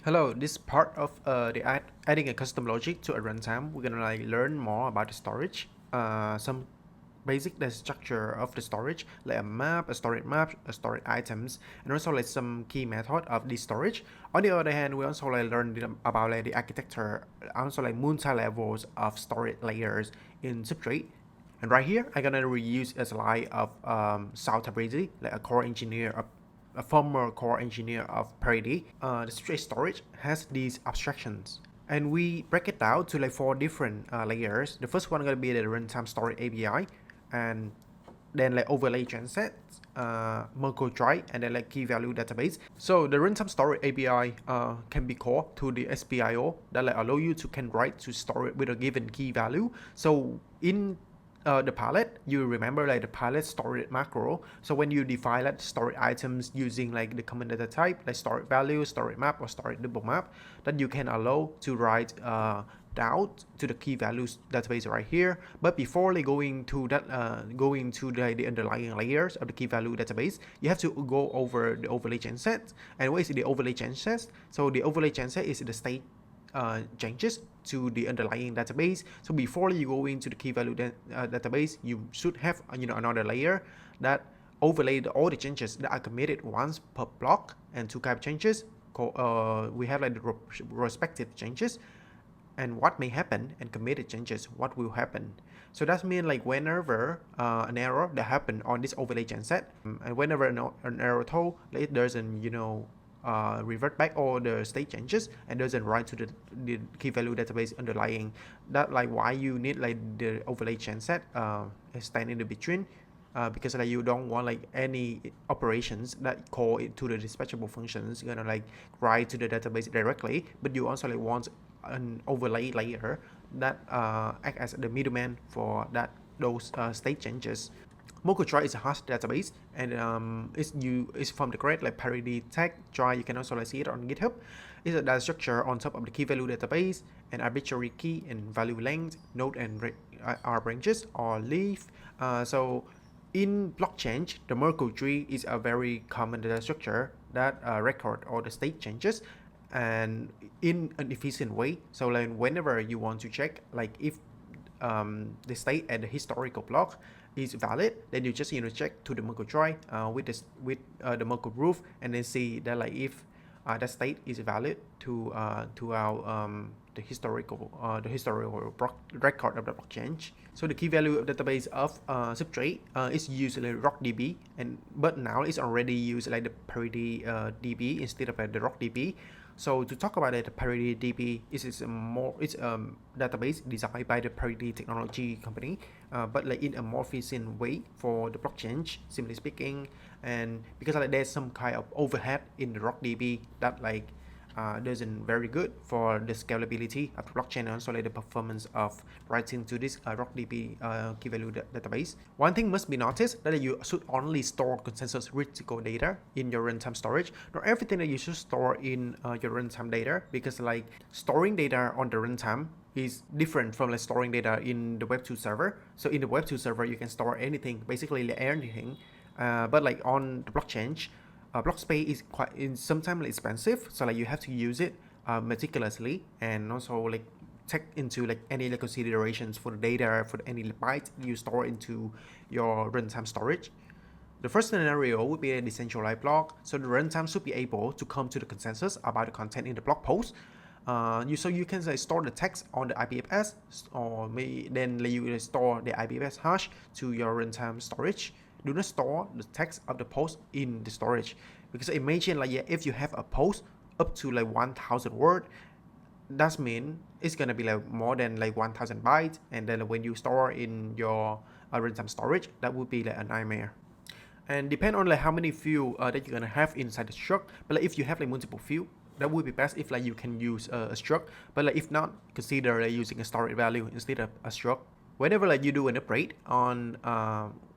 Hello, this part of adding a custom logic to a runtime. We're gonna learn more about the storage, some basic the structure of the storage, like a map, a storage items, and also some key method of the storage. On the other hand, we also learn about the architecture, also multi levels of storage layers in Substrate. And right here, I'm gonna reuse a slide of South Tabrizi, a former core engineer of Parity. The Substrate storage has these abstractions, and we break it down to four different layers. The first one gonna be the runtime storage API, and then overlay transets, Merkle try, and then key value database. So the runtime storage API can be called to the SPIO that allow you to can write to store it with a given key value. So in the palette, you remember the palette storage macro. So when you define storage items using the common data type, like storage value, storage map, or storage double map, that you can allow to write down to the key values database right here. But before going to that, the underlying layers of the key value database, you have to go over the overlay genset. And what is the overlay genset? So the overlay genset is the state changes to the underlying database. So before you go into the key value database, you should have another layer that overlay all the changes that are committed once per block, and two type changes. We have the respective changes and what may happen, and committed changes what will happen. So that means whenever an error that happen on this overlay genset, and whenever an error told it doesn't revert back all the state changes and doesn't write to the key value database underlying, that why you need the overlay genset stand in the between, because you don't want any operations that call it to the dispatchable functions gonna write to the database directly, but you also want an overlay layer that act as the middleman for those state changes. MokuTry is a hash database, and it's from the great parity tag try. You can also see it on GitHub. It's a data structure on top of the key value database, and arbitrary key and value length, node and are branches or leaf. So in blockchain, the Merkle tree is a very common data structure that record all the state changes and in an efficient way. So whenever you want to check if the state at the historical block is valid, then you just check to the Merkle try with the Merkle proof, and then see that if that state is valid to our the historical record of the blockchain. So the key value of database of Substrate is usually RockDB, but now it's already used the Parity DB instead of the RockDB. So to talk about the Parity DB, it's a database designed by the Parity technology company, but in a more efficient way for the blockchain, simply speaking, and because there's some kind of overhead in the RockDB that doesn't very good for the scalability of the blockchain, and also the performance of writing to this RockDB key value database. One thing must be noticed that you should only store consensus critical data in your runtime storage. Not everything that you should store in your runtime data, because storing data on the runtime is different from storing data in the Web2 server. So in the Web2 server, you can store anything, basically anything, but on the blockchain, block space is sometimes expensive, so you have to use it meticulously, and also take into any considerations for the data, for any byte you store into your runtime storage. The first scenario would be a decentralized block, so the runtime should be able to come to the consensus about the content in the blog post. So you can store the text on the IPFS, or then you store the IPFS hash to your runtime storage. Do not store the text of the post in the storage, because imagine if you have a post up to 1,000 words, that means it's gonna be more than 1,000 bytes, and then when you store in your runtime storage, that would be a nightmare. And depend on how many fields that you're gonna have inside the struct. But if you have multiple fields, that would be best if you can use a struct. But if not, consider using a storage value instead of a struct. Whenever you do an upgrade on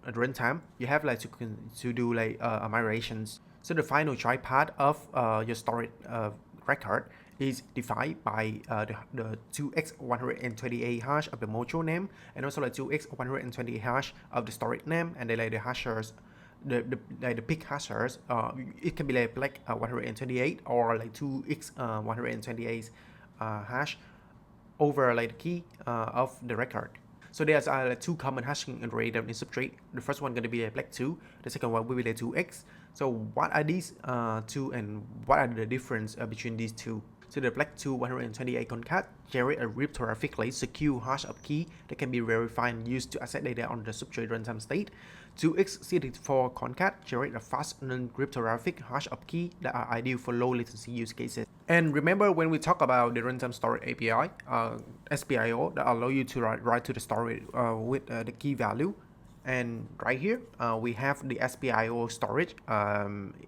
at runtime, you have to do migrations. So the final try part of your storage record is defined by the 2x128 hash of the module name, and also 2x128 hash of the storage name, and then the hashers the peak hashes. It can be like 128 or like 2x 128 hash over like the key of the record. So there's like two common hashing algorithm in Substrate. The first one going to be like 2. The second one will be like 2x. So what are these two, and what are the difference between these two? So the black 2 128 concat generate a cryptographically secure hash of key that can be verified and used to access data on the Substrate runtime state. 2x64 concat generate a fast non-cryptographic hash of key that are ideal for low latency use cases. And remember when we talk about the runtime storage API, SPIO, that allow you to write to the storage with the key value. And right here, we have the SPIO storage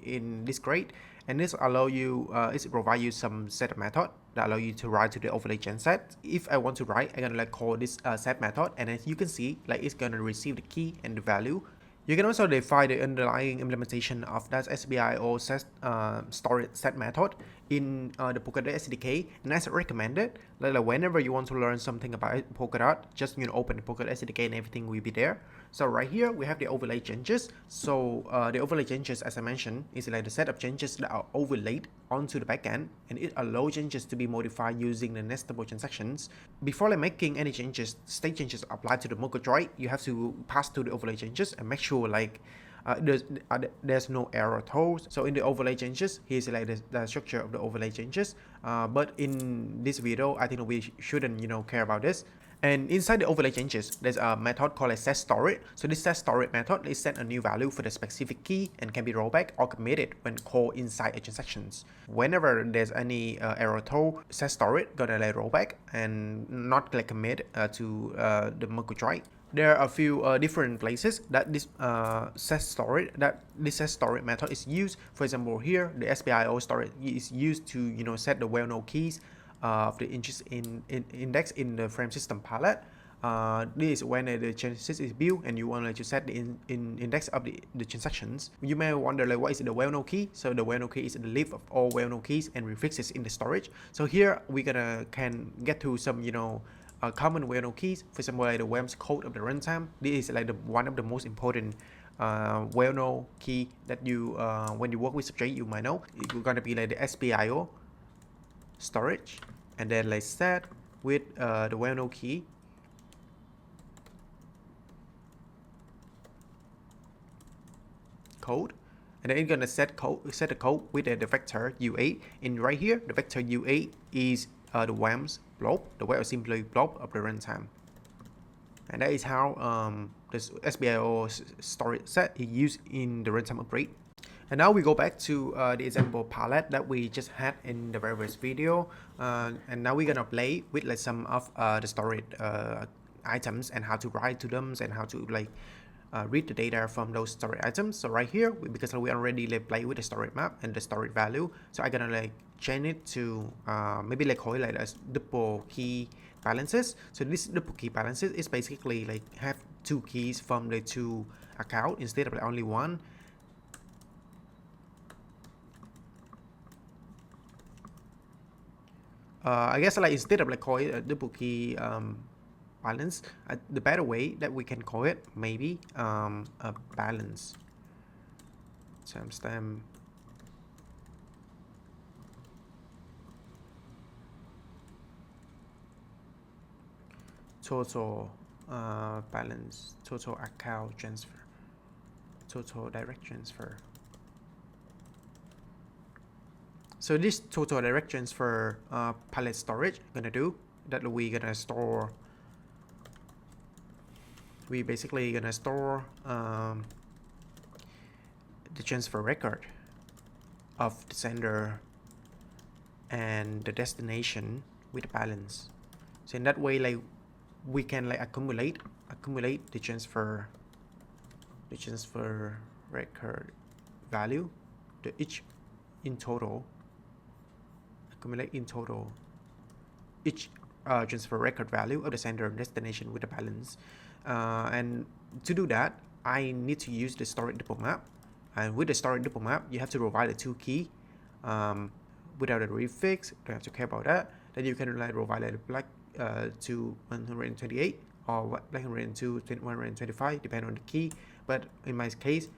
in this grade. And this allow you, it provide you some set of method that allow you to write to the overlay genset. If I want to write, I'm gonna like call this set method, and as you can see, like it's gonna receive the key and the value. You can also define the underlying implementation of that SPIO set storage set method in the Polkadot SDK, and as recommended, like whenever you want to learn something about Polkadot, just open the Polkadot SDK and everything will be there. So right here we have the overlay changes. So the overlay changes, as I mentioned, is like the set of changes that are overlaid onto the backend, and it allows changes to be modified using the nestable transactions. Before like making any changes, state changes applied to the Polkadot, you have to pass through the overlay changes and make sure like there's no error throws. So in the overlay changes, here's like the structure of the overlay changes. But in this video, I think we shouldn't care about this. And inside the overlay changes, there's a method called a set storage. So this set storage method is set a new value for the specific key and can be rollback or committed when called inside a transactions. Whenever there's any error throw, set storage gonna like rollback and not like commit to the Polkadot. There are a few different places that this set storage method is used. For example, here the SPIO storage is used to set the well-known keys of the index in the frame system palette. This is when the changes is built and you want to set the index of the transactions. You may wonder like what is the well-known key. So the well-known key is the list of all well-known keys and prefixes in the storage. So here we can get to some common well-known keys. For example, like the WAMS code of the runtime. This is like one of the most important well-known key that you when you work with Substrate you might know. It's gonna be like the SPIO storage, and then like set with the well-known key. Code, and then it's gonna set the code with the vector U8. And right here, the vector U8 is the WAMS blob, the web assembly blob of the runtime, and that is how this SPIO storage set is used in the runtime upgrade. And now we go back to the example palette that we just had in the very first video, and now we're gonna play with like some of the storage items and how to write to them and how to like read the data from those storage items. So right here, because we already like play with the storage map and the storage value, so I'm gonna like change it to maybe like call it like as double key balances. So this double key balances is basically like have two keys from the two account instead of like only one. I guess like instead of like call it a double key balance, the better way that we can call it maybe a balance timestamp total balance, total account transfer, total direct transfer. So this total direct transfer palette storage gonna do that we basically gonna store the transfer record of the sender and the destination with the balance. So in that way, like we can like accumulate the transfer record value, the each in total. Accumulate in total each transfer record value of the sender and destination with the balance. And to do that, I need to use the storage double map. And with the storage double map, you have to provide the two key without a prefix. Don't have to care about that. Then you can like provide like black to 128 or black 102 125 depending on the key. but in my case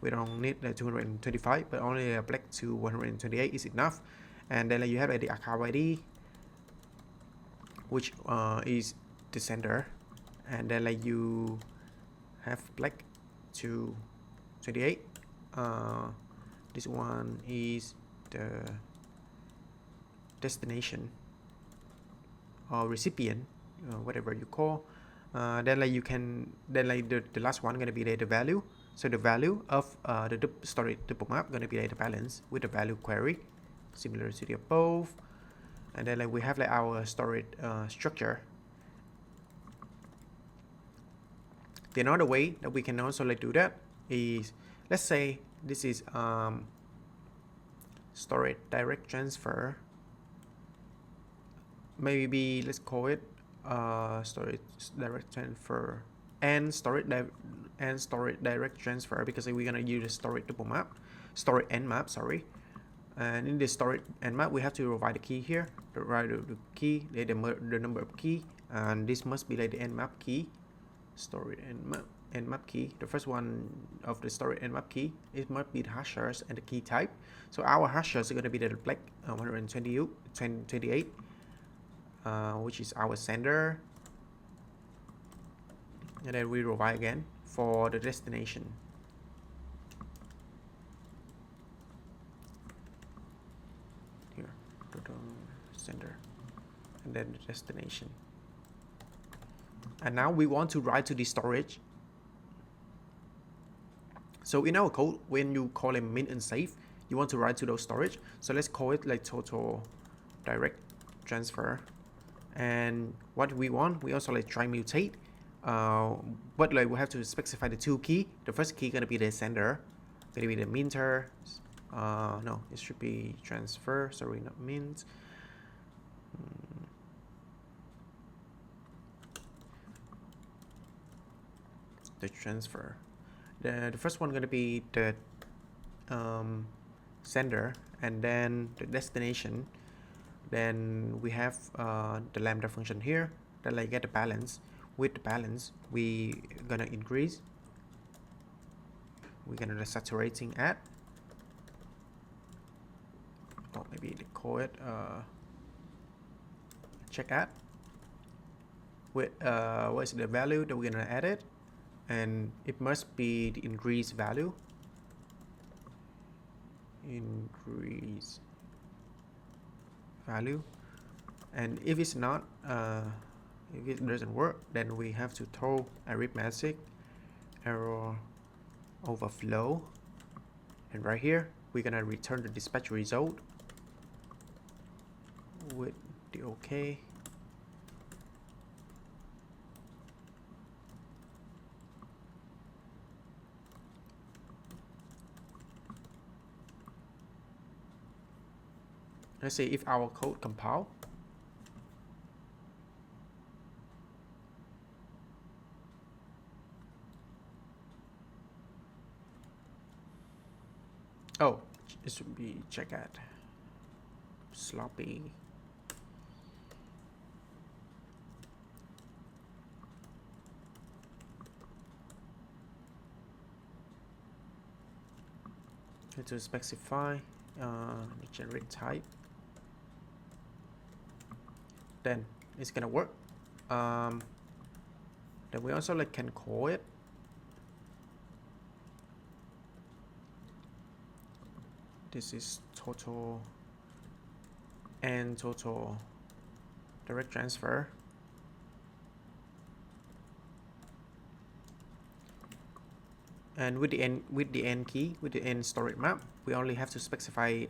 we don't need the 225, but only a black to 128 is enough. And then you have the account ID, which is the sender, and then you have black to 28. This one is the destination or recipient, whatever you call. Then you can, then the last one gonna be the value. So the value of the storage tuple map gonna be the balance with the value query, similar to the above. And then we have our storage structure. The another way that we can also do that is, let's say this is storage direct transfer. Maybe let's call it storage direct transfer and storage direct transfer, because we're gonna use the storage tuple map, storage end map, sorry. And in the storage end map, we have to provide the key here, provide the key, the number of key, and this must be the end map key, storage end map key. The first one of the storage end map key, it must be the hashers and the key type. So our hashers are going to be the black 128, which is our sender. And then we provide again for the destination. Here, sender, and then the destination. And now we want to write to the storage. So in our code, when you call a min and save, you want to write to those storage. So let's call it total direct transfer. And what we want, we also try mutate. But we have to specify the two key. The first key gonna be the sender, gonna be the minter. No, it should be transfer. Sorry, not mint. The transfer. The first one gonna be the sender, and then the destination. Then we have the lambda function here that get the balance. With the balance, we gonna increase. We're gonna the saturating add. Or maybe they call it check add. With what is the value that we're gonna add it, and it must be the increase value. Increase value, and if it's not, if it doesn't work, then we have to throw arithmetic error overflow, and right here we're gonna return the dispatch result with the OK. Let's see if our code compile. Oh, it should be check out. Sloppy. To specify the generate type. Then it's gonna work. Then we also can call it. This is total and total direct transfer. And with the end key, with the end storage map, we only have to specify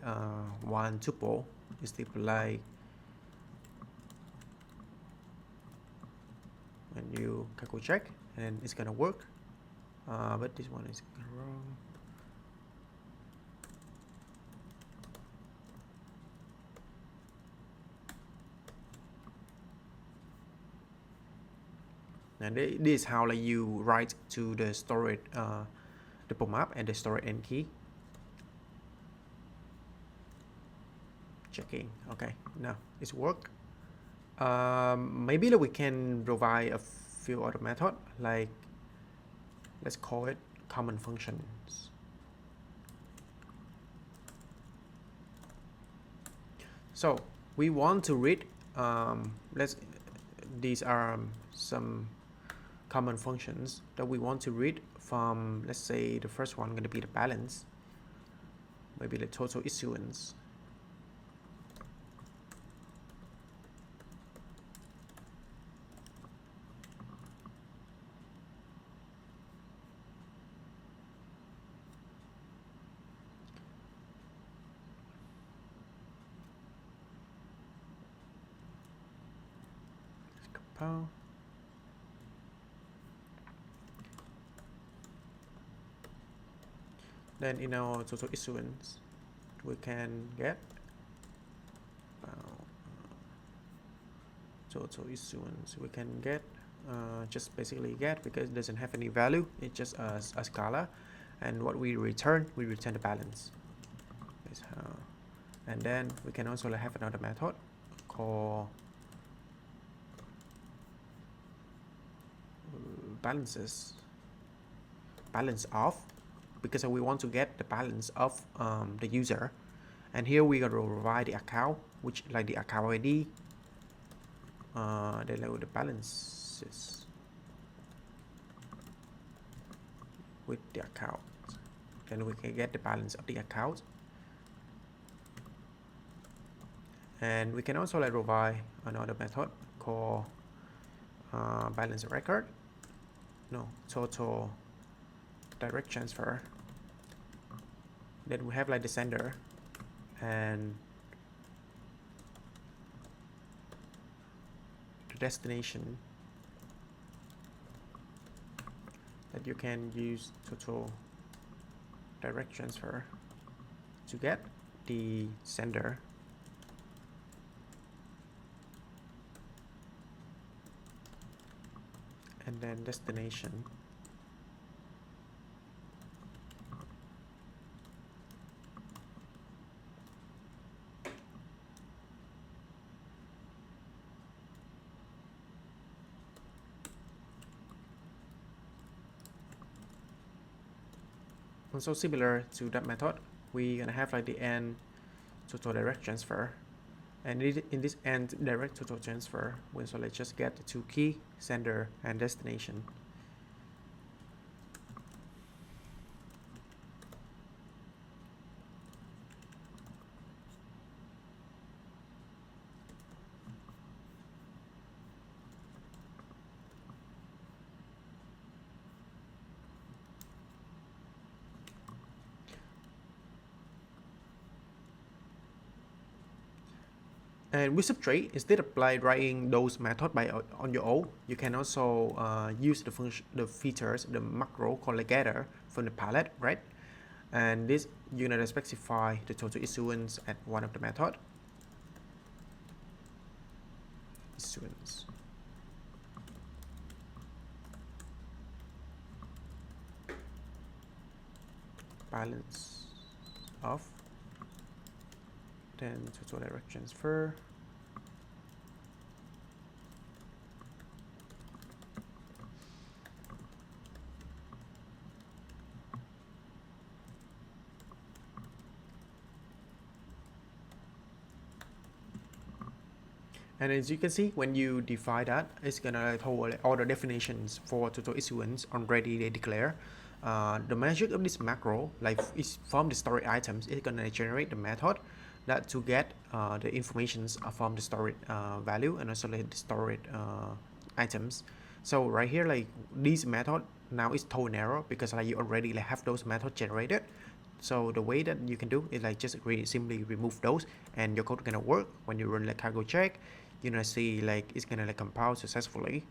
one tuple. It's like when you calculate check, and it's gonna work. But this one is wrong. And this is how you write to the storage tuple map and the storage end key. Checking. Okay, now it's work. Maybe we can provide a few other methods, like let's call it common functions. So we want to read, these are some common functions that we want to read from. Let's say the first one going to be the balance, maybe the total issuance. Compile. Then in our total issuance, we can get total issuance. We can get just basically get, because it doesn't have any value. It's just a scalar, and what we return the balance. That's how. And then we can also have another method called balance of, because we want to get the balance of the user. And here we are going to provide the account, which like the account ID, then the balances with the account. Then we can get the balance of the account. And we can also provide another method called balance record. No, total direct transfer. Then we have the sender and the destination, that you can use total direct transfer to get the sender and then destination. Also similar to that method, we're gonna have the end total direct transfer, and in this end direct total transfer, so let's just get the two key, sender and destination. And with Substrate, instead of writing those methods on your own, you can also use the features, the macro called gather from the palette, right? And this you're gonna specify the total issuance at one of the method. Issuance. Balance of, then total direct transfer. And as you can see, when you define that, it's gonna hold all the definitions for total issuance already they declare. The magic of this macro, is from the storage items, it's gonna generate the method that to get the informations from the storage value and also the storage items. So right here, this method now is too narrow because you already have those methods generated. So the way that you can do is just simply remove those, and your code gonna work. When you run cargo check, you're gonna see it's gonna compile successfully.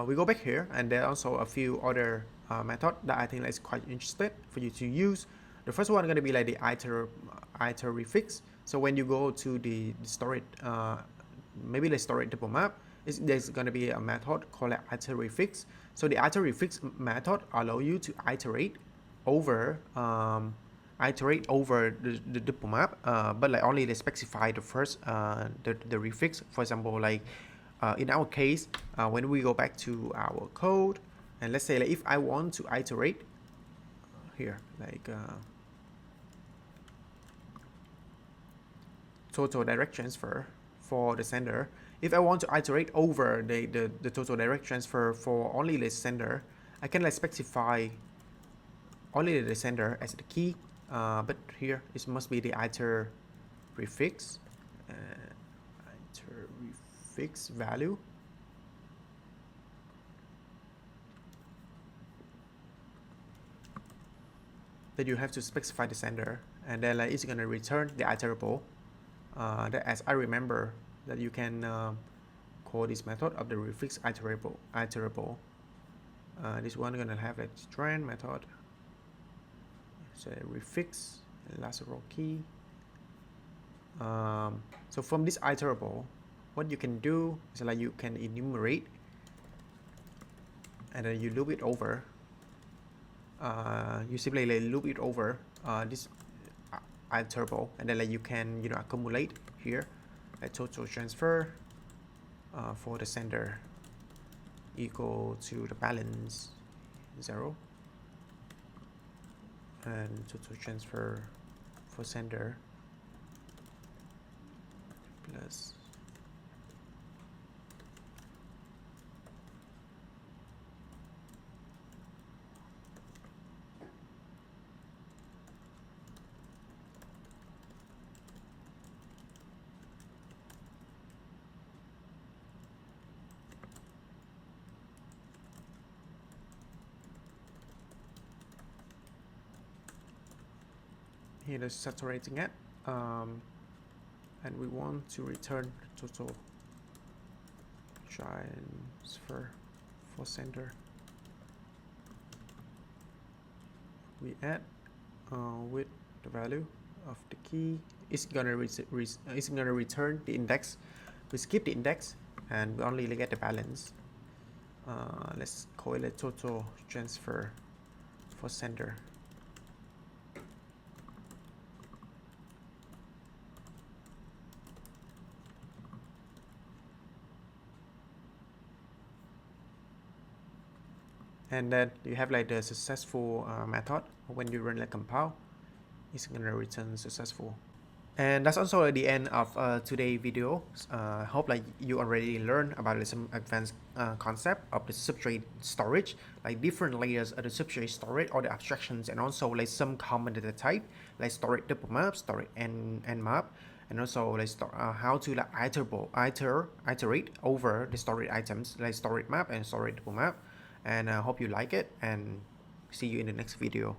We go back here, and there are also a few other methods that I think is quite interesting for you to use. The first one is gonna be the iter refix. So when you go to the storage, maybe the storage double map, there's gonna be a method called iter refix. So the iter refix method allow you to iterate over the double map, but only they specify the first the refix. For example, in our case, when we go back to our code, and let's say like if I want to iterate here, like total direct transfer for the sender. If I want to iterate over the total direct transfer for only the sender, I can like specify only the sender as the key, but here it must be the iter prefix, iter prefix value. Then you have to specify the sender, and then like it's gonna return the iterable. That as I remember that you can call this method of the prefix iterable. This one gonna have a strand method. So prefix last row key. So from this iterable, what you can do is like you can enumerate, and then you loop it over. You simply like loop it over this iterable, and then like you can accumulate here a total transfer for the sender equal to the balance 0, and total transfer for sender plus here is saturating it, and we want to return total transfer for sender. We add with the value of the key. It's gonna return the index. We skip the index and we only get the balance. Let's call it a total transfer for sender. And then you have like the successful method. When you run like compile, it's gonna return successful. And that's also the end of today's video. Hope like you already learned about some advanced concept of the substrate storage, like different layers of the substrate storage or the abstractions, and also like some common data type like storage double map, storage and map, and also like how to like iterate over the storage items like storage map and storage double map. And I hope you like it, and see you in the next video.